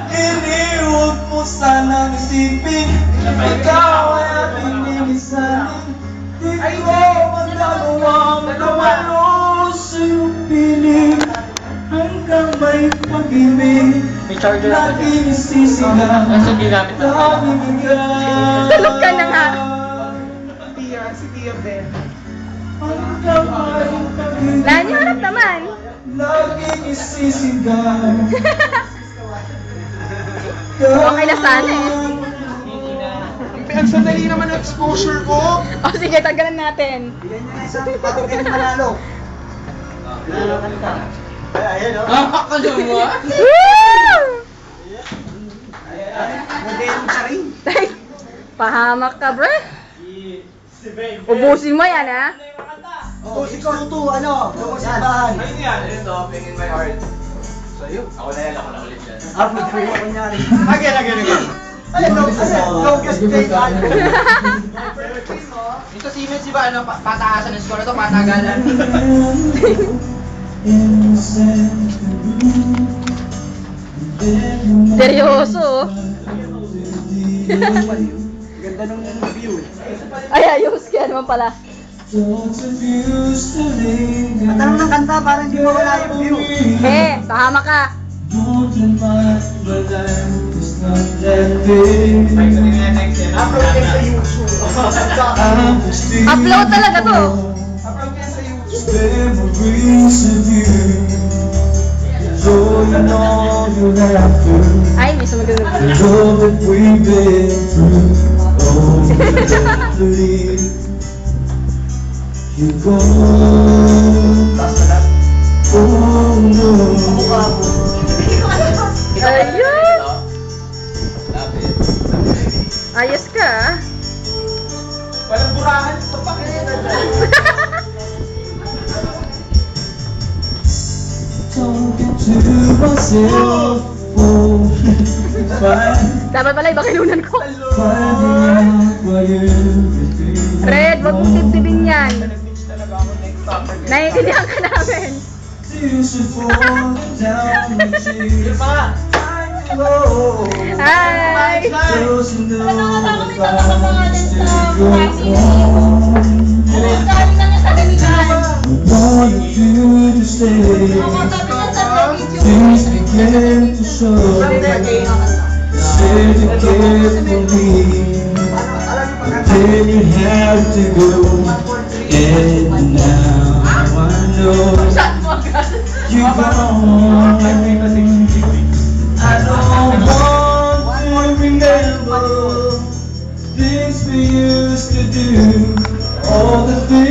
Iniwag mo sanang isipin, ikaw ay ating lilisanin. Di ko magagawa magawalo sa iyong piling. Hanggang may pag-ibig, laging isisigaw, laging ikaw. Tulog ka na nga. Si Tia Ben. Hanggang may pag-ibig, Lani, harap naman. laging isisigaw. Okay na sana eh. Ang sandali naman ang exposure ko. O sige, tagalan natin. Bigyan niyo na isang pagkakin manalo. Ayan o. Woo! Modelo siya rin. Pahamak ka, bre. Ubusin mo yan, ha? Oh, si Tutu, ano? Simbahan. Ayun yan, ito, Ping in my heart. So yun, ako na yan, ako na ulit yan. Ah, magkawa ko niya rin. Again. Ayun, longest play album. Ito Siemens, di ba, ano, pataasan ng score ito, patagalan. Seryoso, oh. Ganda nung view. Ay, ayos. Kaya naman pala. Matanong ng kanta, parang di mawala yung view. Pahamak ka. Upload yan sa YouTube. Upload talaga to. Upload yan sa YouTube. Ay, may sumagal na. You go. Oh no. Ayun. Ayos ka, ah. Walang burahan sa pakinan. Talking to myself, oh, Dapat pala iba kinunan ko. finding out what everything. Red, wag mong tibtibin yan. Naiintindihan ka namin. Tears are falling down the cheeks. Hi! Close enough if I still go on. I wanted you to stay. Things began to show. Said you cared for me. Then you had to go. And now I know you're gone. I don't want to remember things we used to do. All the things